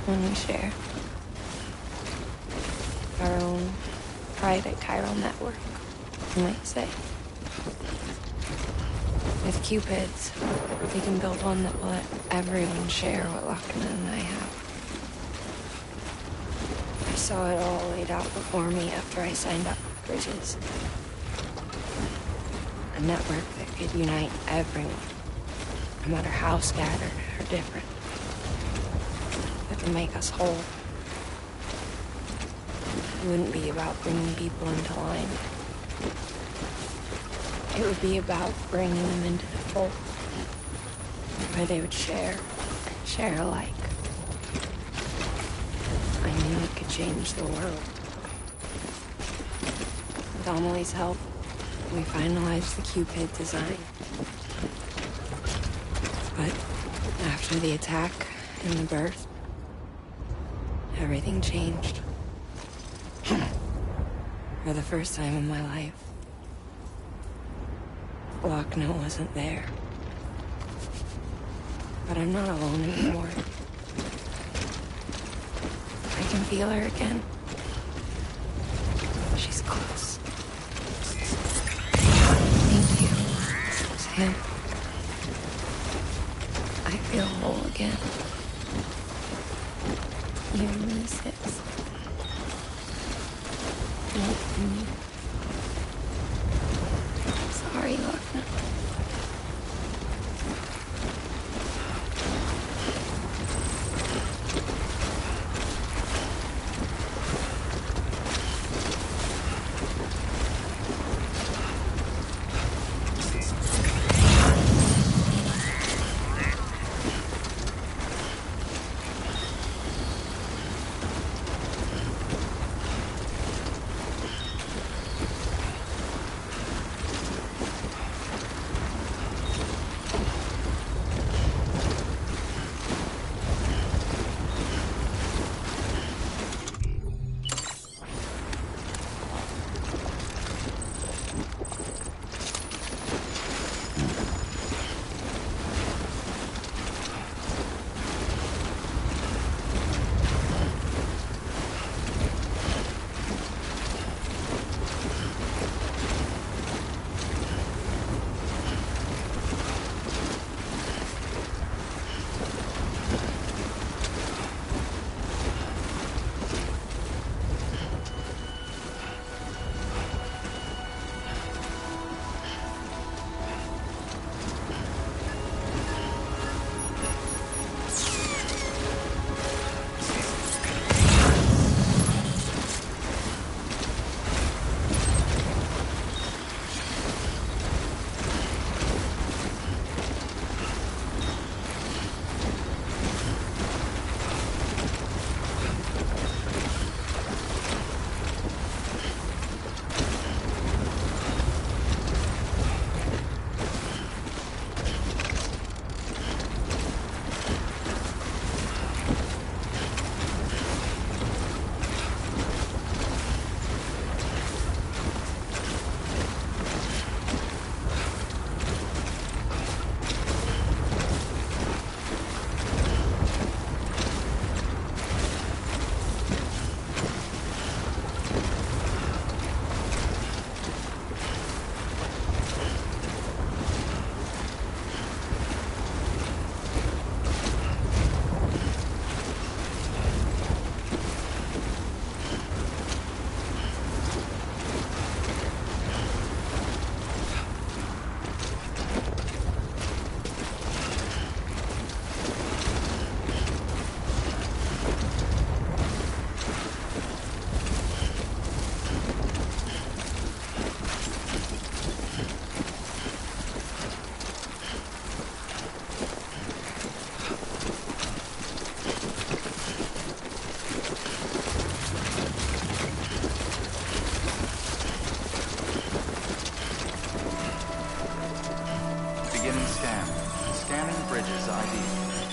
when we share our own private chiral network, you might say. With Cupids, we can build one that will let everyone share what Lochna and I have. I saw it all laid out before me after I signed up for Bridges. A network that could unite everyone, no matter how scattered or different. That would make us whole. It wouldn't be about bringing people into line. It would be about bringing them into the fold, where they would share alike. I knew it could change the world. With Amelie's help, we finalized the Cupid design. But after the attack and the birth, everything changed. For the first time in my life, Lochna wasn't there. But I'm not alone anymore. I can feel her again. She's close. Thank you, Sam. I feel whole again. Even when this hits. Sorry, Lochna.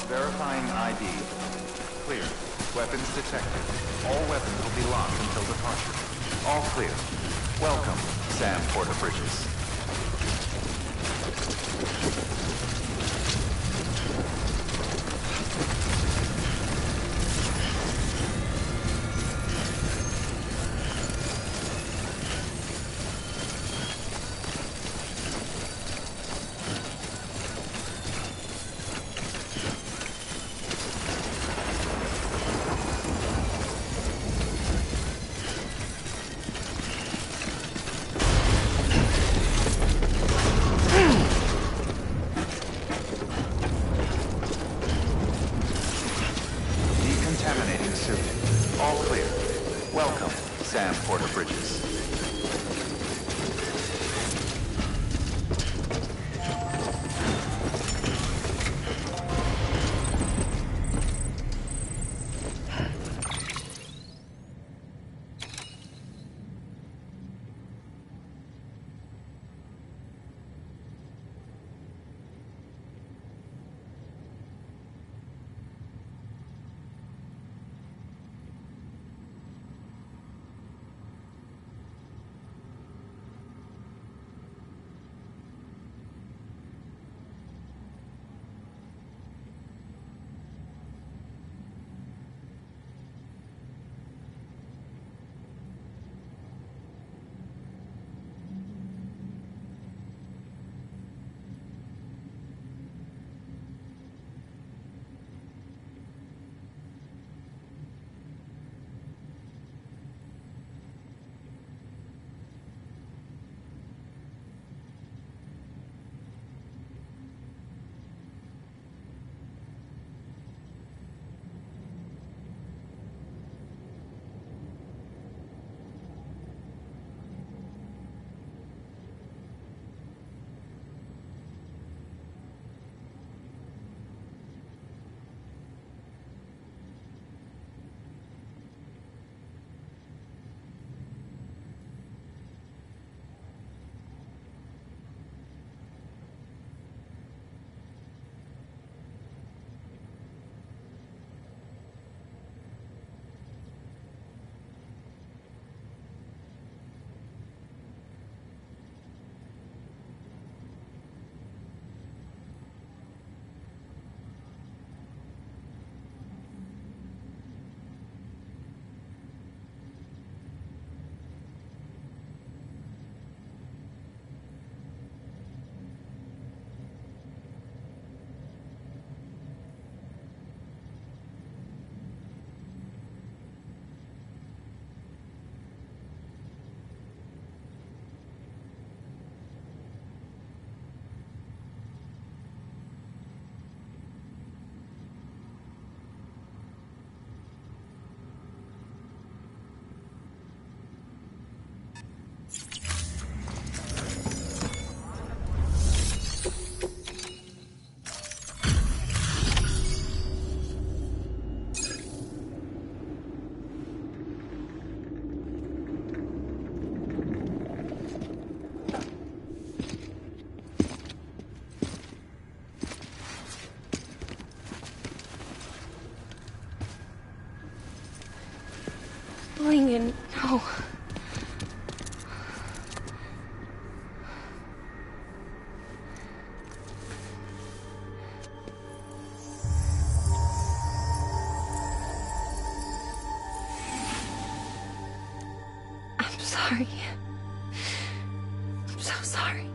Verifying ID. Clear. Weapons detected. All weapons will be locked until departure. All clear. Welcome, Sam Porter Bridges. All clear. Welcome, Sam Porter Bridges. Lincoln, no. I'm sorry. I'm so sorry.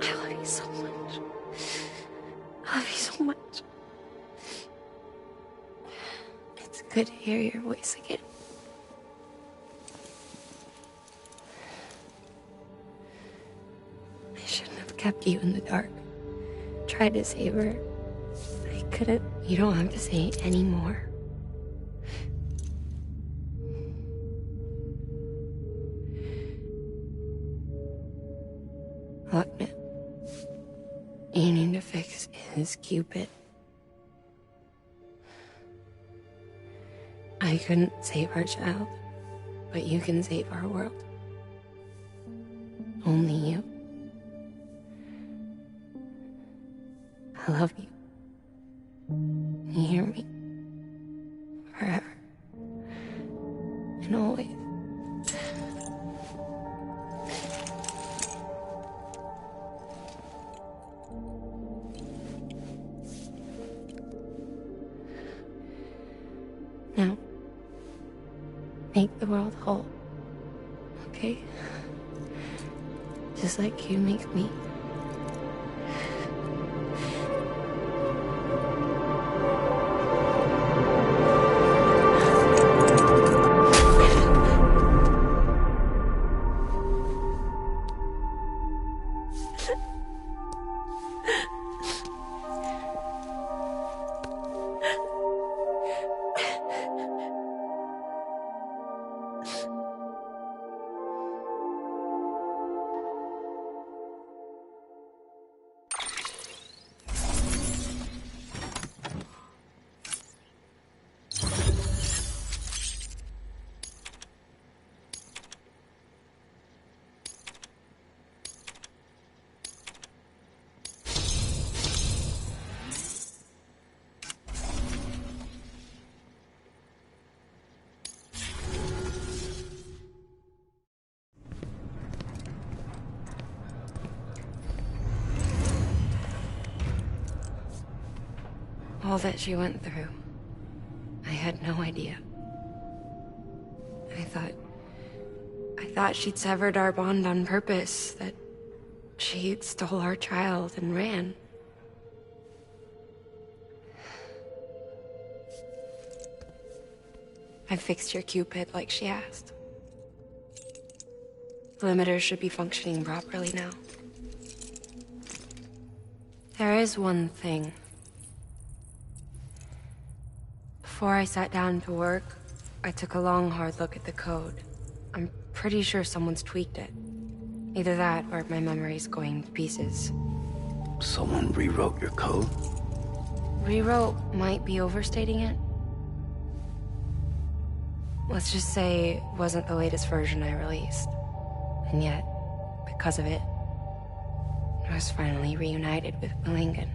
I love you so much. I love you so much. It's good to hear your voice again. I shouldn't have kept you in the dark. Tried to save her. I couldn't. You don't have to say anymore. Look, man. You need to fix his Cupid. I couldn't save our child, but you can save our world. Only you. I love you. You hear me? Forever. And always. Now, make the world whole, okay? Just like you make me. All that she went through. I had no idea. I thought she'd severed our bond on purpose, that she stole our child and ran. I fixed your Cupid like she asked. The limiters should be functioning properly now. There is one thing. Before I sat down to work, I took a long, hard look at the code. I'm pretty sure someone's tweaked it. Either that, or my memory's going to pieces. Someone rewrote your code? Rewrote might be overstating it. Let's just say it wasn't the latest version I released. And yet, because of it, I was finally reunited with Malingan.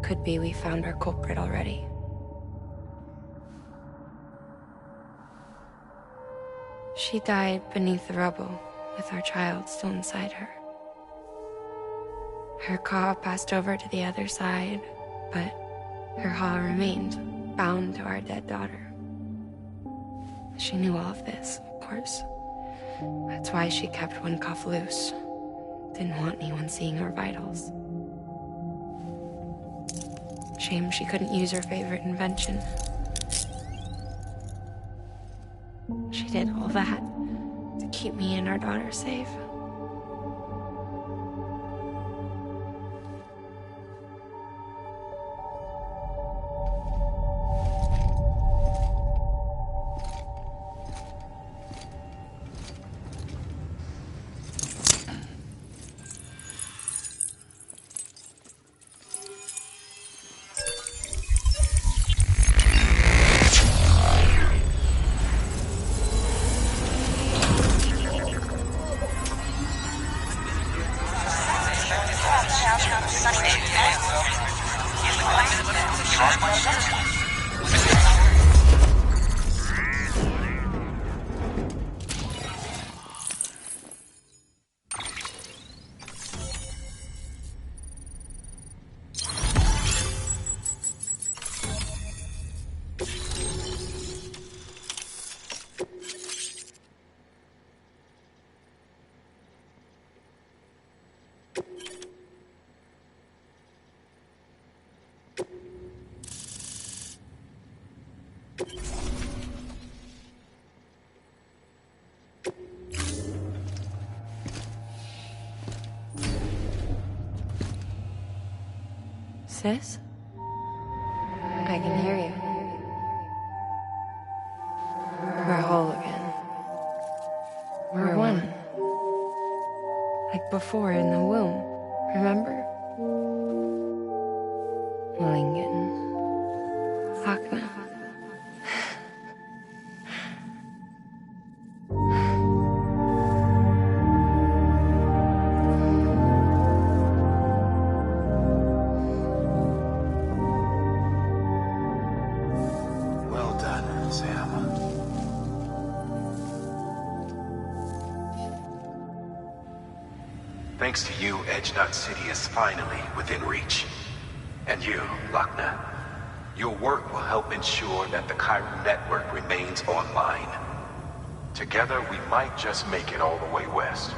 Could be we found our culprit already. She died beneath the rubble, with our child still inside her. Her Ka passed over to the other side, but her Ha remained, bound to our dead daughter. She knew all of this, of course. That's why she kept one cuff loose. Didn't want anyone seeing her vitals. Shame she couldn't use her favorite invention. She did all that to keep me and our daughter safe. Sis? I can hear you. We're whole again. We're one. Like before in the womb, remember? Malingan. Hakna. Well done, Sam. Thanks to you, Edgenut City is finally within reach. And you, Lakna, your work will help ensure that the Chiron network remains online. Together, we might just make it all the way west.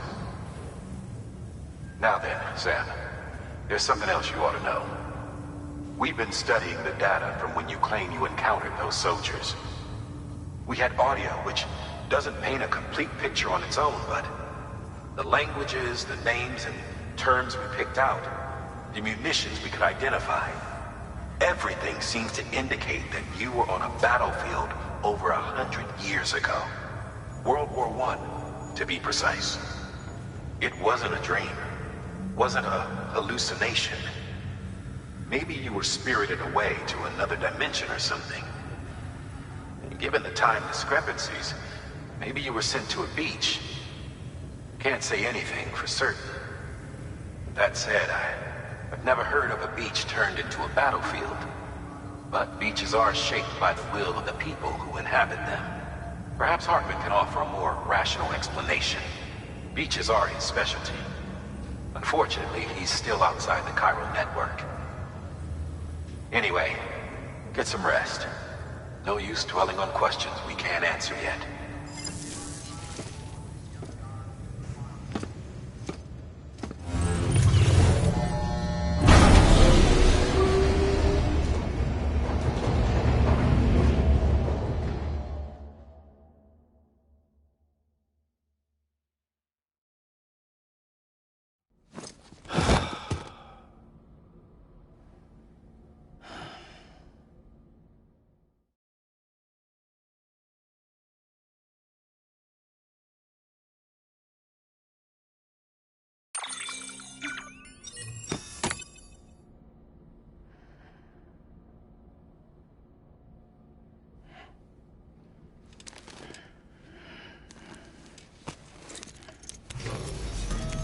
Now then, Sam, there's something else you ought to know. We've been studying the data from when you claim you encountered those soldiers. We had audio, which doesn't paint a complete picture on its own, but the languages, the names, and terms we picked out, the munitions we could identify, everything seems to indicate that you were on a battlefield over 100 years ago. World War I, to be precise. It wasn't a dream. Wasn't a hallucination. Maybe you were spirited away to another dimension or something. And given the time discrepancies, maybe you were sent to a beach. Can't say anything for certain. That said, I've never heard of a beach turned into a battlefield. But beaches are shaped by the will of the people who inhabit them. Perhaps Hartman can offer a more rational explanation. Beaches are his specialty. Unfortunately, he's still outside the chiral network. Anyway, get some rest. No use dwelling on questions we can't answer yet.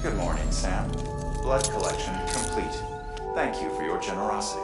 Good morning, Sam. Blood collection complete. Thank you for your generosity.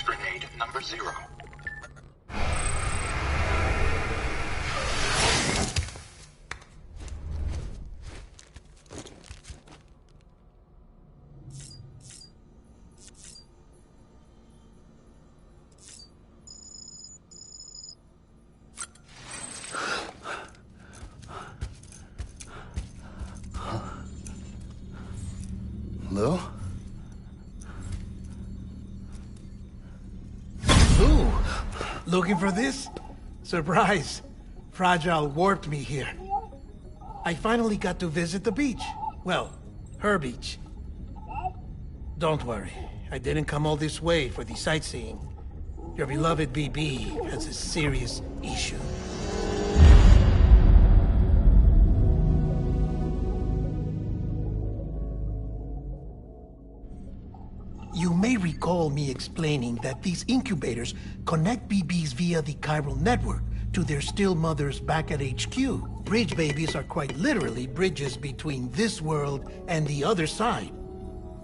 Grenade number 0. Lou? Looking for this? Surprise. Fragile warped me here. I finally got to visit the beach. Well, her beach. Don't worry. I didn't come all this way for the sightseeing. Your beloved BB has a serious issue. You may recall me explaining that these incubators connect BBs via the chiral network to their still mothers back at HQ. Bridge babies are quite literally bridges between this world and the other side.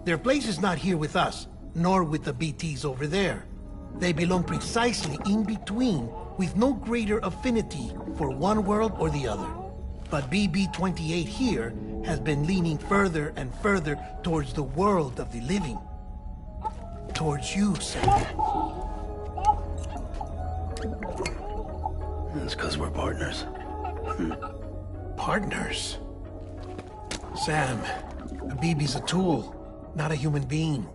Their place is not here with us, nor with the BTs over there. They belong precisely in between, with no greater affinity for one world or the other. But BB-28 here has been leaning further and further towards the world of the living. Towards you, Sam. It's because we're partners. Partners? Sam, a BB's a tool, not a human being.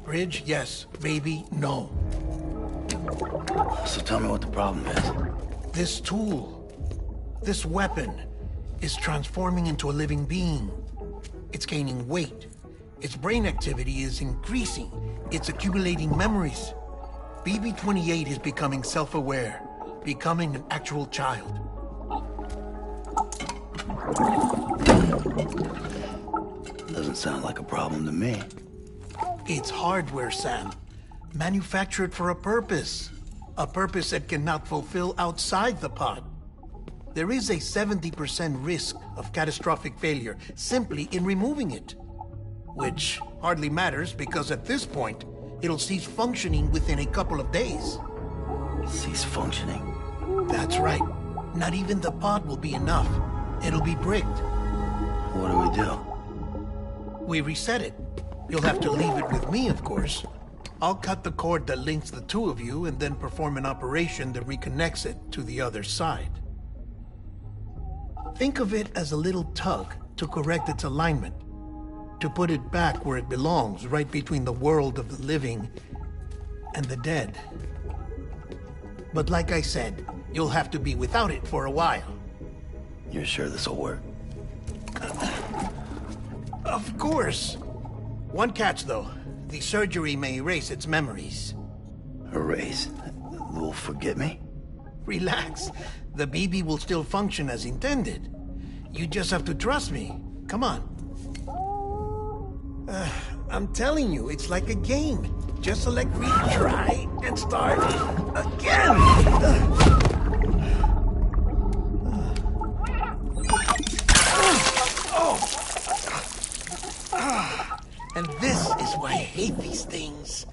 Bridge, yes. Baby, no. So tell me what the problem is. This tool, this weapon, is transforming into a living being. It's gaining weight. Its brain activity is increasing. It's accumulating memories. BB-28 is becoming self-aware, becoming an actual child. Doesn't sound like a problem to me. It's hardware, Sam. Manufactured for a purpose. A purpose it cannot fulfill outside the pod. There is a 70% risk of catastrophic failure simply in removing it. Which hardly matters because at this point, it'll cease functioning within a couple of days. Cease functioning? That's right. Not even the pod will be enough. It'll be bricked. What do we do? We reset it. You'll have to leave it with me, of course. I'll cut the cord that links the two of you and then perform an operation that reconnects it to the other side. Think of it as a little tug to correct its alignment, to put it back where it belongs, right between the world of the living and the dead. But like I said, you'll have to be without it for a while. You're sure this'll work? Of course. One catch, though. The surgery may erase its memories. Erase? Will forget me? Relax. The BB will still function as intended. You just have to trust me. Come on. I'm telling you, it's like a game. Just select retry and start again. And this is why I hate these things.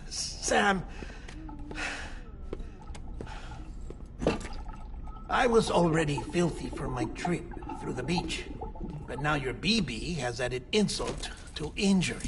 Sam, I was already filthy from my trip through the beach, but now your BB has added insult to injury.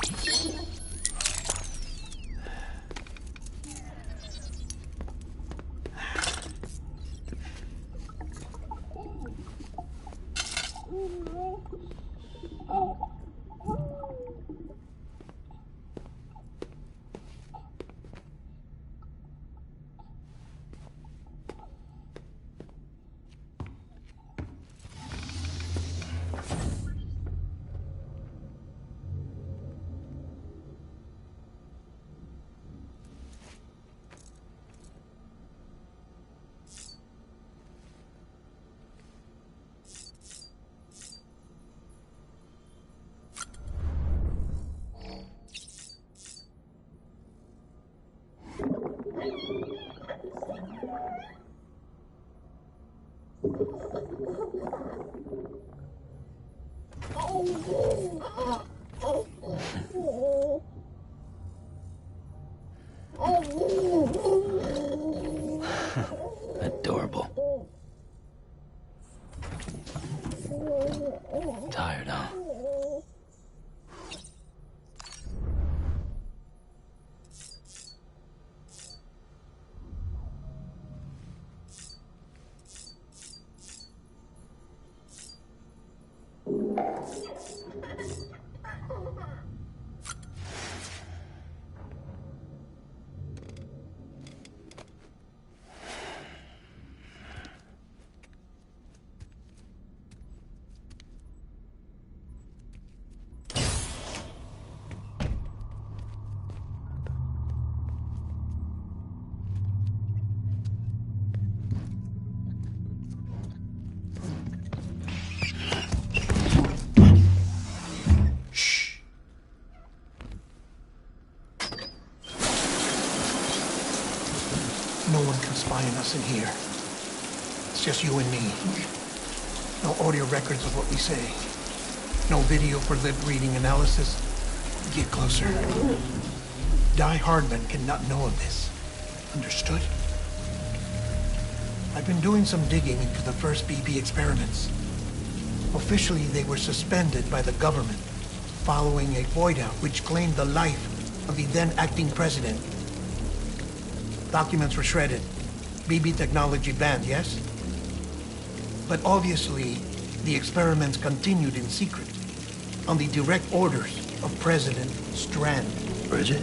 Adorable. Tired, huh? No one can spy on us in here. It's just you and me. No audio records of what we say. No video for lip-reading analysis. Get closer. Die Hardman cannot know of this. Understood? I've been doing some digging into the first BB experiments. Officially, they were suspended by the government following a void-out which claimed the life of the then-acting president. Documents were shredded. BB technology banned, yes? But obviously, the experiments continued in secret, on the direct orders of President Strand. Bridget?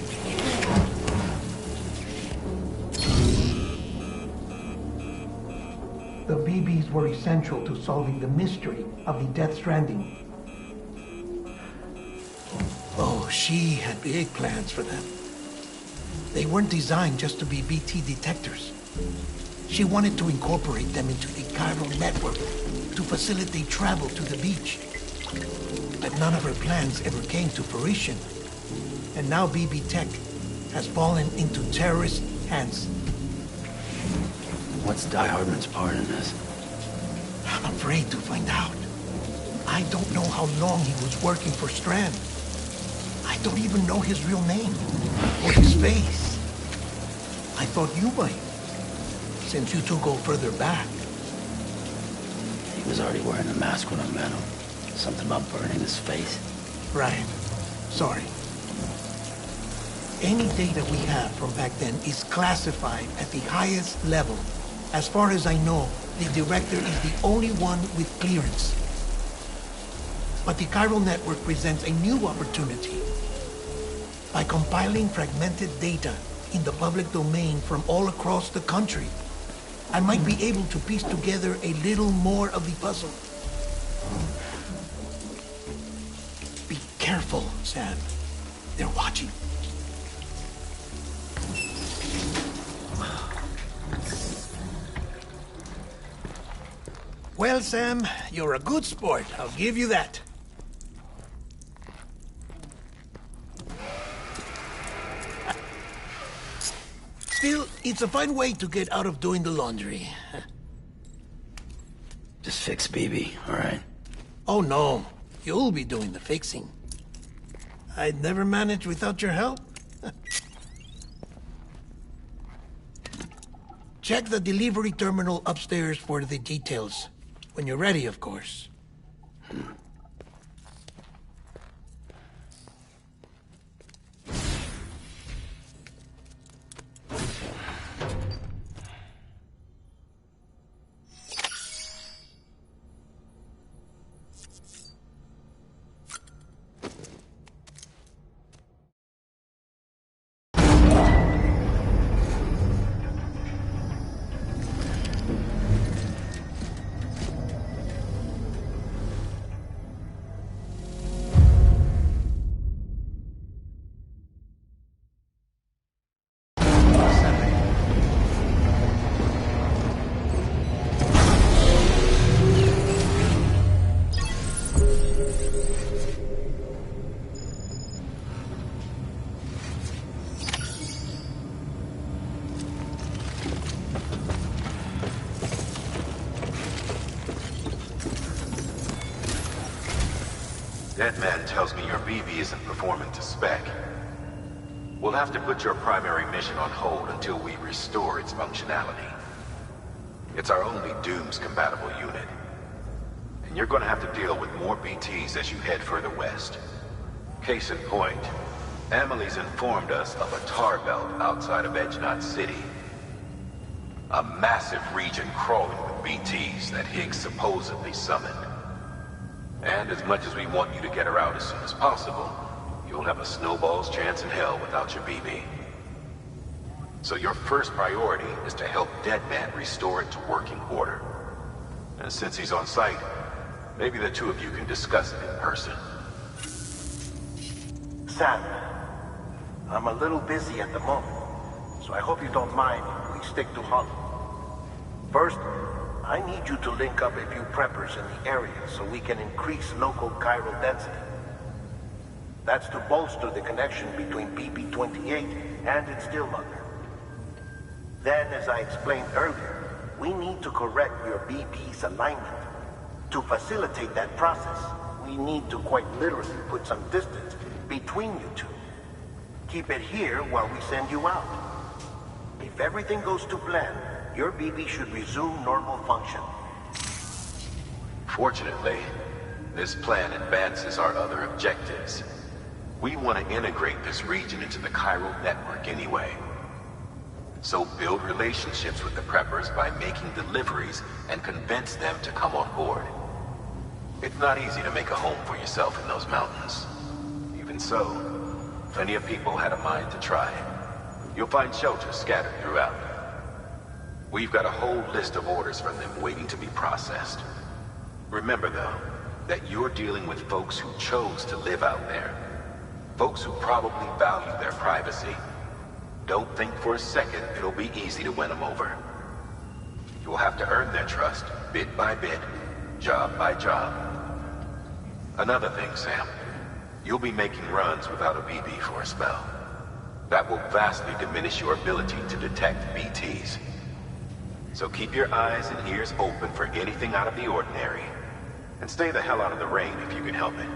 The BBs were essential to solving the mystery of the Death Stranding. Oh, she had big plans for them. They weren't designed just to be BT detectors. She wanted to incorporate them into the chiral network to facilitate travel to the beach. But none of her plans ever came to fruition. And now BB Tech has fallen into terrorist hands. What's Die Hardman's part in this? I'm afraid to find out. I don't know how long he was working for Strand. I don't even know his real name or his face. I thought you might, since you two go further back. He was already wearing a mask when I met him. Something about burning his face. Right. Sorry. Any data we have from back then is classified at the highest level. As far as I know, the director is the only one with clearance. But the chiral network presents a new opportunity. By compiling fragmented data in the public domain from all across the country, I might be able to piece together a little more of the puzzle. Be careful, Sam. They're watching. Well, Sam, you're a good sport. I'll give you that. Still, it's a fine way to get out of doing the laundry. Just fix BB, all right? Oh, no. You'll be doing the fixing. I'd never manage without your help. Check the delivery terminal upstairs for the details. When you're ready, of course. That man tells me your BB isn't performing to spec. We'll have to put your primary mission on hold until we restore its functionality. It's our only Dooms-compatible unit. And you're gonna have to deal with more BTs as you head further west. Case in point, Amelie's informed us of a tar belt outside of Edgenot City. A massive region crawling with BTs that Higgs supposedly summoned. And as much as we want you to get her out as soon as possible, you'll have a snowball's chance in hell without your BB. So your first priority is to help Deadman restore it to working order. And since he's on site, maybe the two of you can discuss it in person. Sam, I'm a little busy at the moment, so I hope you don't mind if we stick to Hollow. First, I need you to link up a few preppers in the area so we can increase local chiral density. That's to bolster the connection between BB-28 and its stillmother. Then, as I explained earlier, we need to correct your BB's alignment. To facilitate that process, we need to quite literally put some distance between you two. Keep it here while we send you out. If everything goes to plan, your BB should resume normal function. Fortunately, this plan advances our other objectives. We want to integrate this region into the chiral network anyway. So build relationships with the preppers by making deliveries and convince them to come on board. It's not easy to make a home for yourself in those mountains. Even so, plenty of people had a mind to try. You'll find shelters scattered throughout. We've got a whole list of orders from them waiting to be processed. Remember, though, that you're dealing with folks who chose to live out there. Folks who probably value their privacy. Don't think for a second it'll be easy to win them over. You'll have to earn their trust, bit by bit, job by job. Another thing, Sam. You'll be making runs without a BB for a spell. That will vastly diminish your ability to detect BTs. So keep your eyes and ears open for anything out of the ordinary. And stay the hell out of the rain if you can help it.